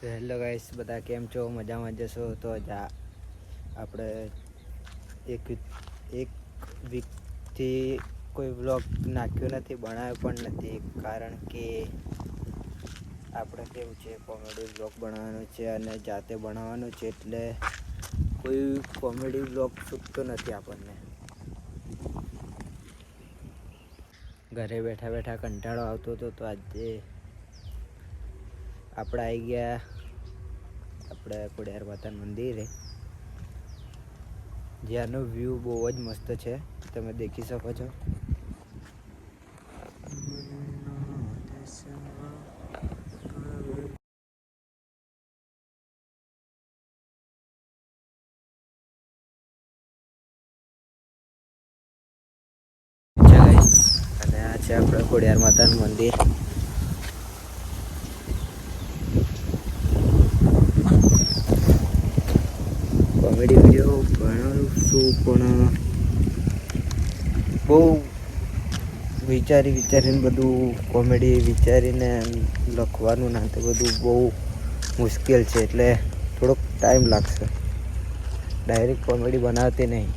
Hello guys, બધા કેમ છો? મજામાં જશો તો આપણે એક વીકથી કોઈ વ્લોગ નાખ્યો નથી, બનાવ્યો પણ નથી. કારણ કે આપણે કેવું છે, કોમેડી વ્લોગ બનાવવાનો છે અને જાતે બનાવવાનું છે, એટલે કોઈ કોમેડી વ્લોગ છૂટતો નથી આપણને. ઘરે બેઠા બેઠા કંટાળો આવતો હતો, તો આજે આપણે આવી ગયા આપણે ખોડિયાર માતા મંદિરે, જ્યાંનો વ્યૂ બહુ જ મસ્ત છે, તમે દેખી શકો છો. અને આ છે આપણે ખોડિયાર માતાનું મંદિર. કોમેડી વિડીયો બનાવશું, પણ બહુ વિચારીને બધું કોમેડી વિચારીને લખવાનું ના તે બધું બહુ મુશ્કેલ છે, એટલે થોડોક ટાઈમ લાગશે. ડાયરેક્ટ કોમેડી બનાવતી નહીં.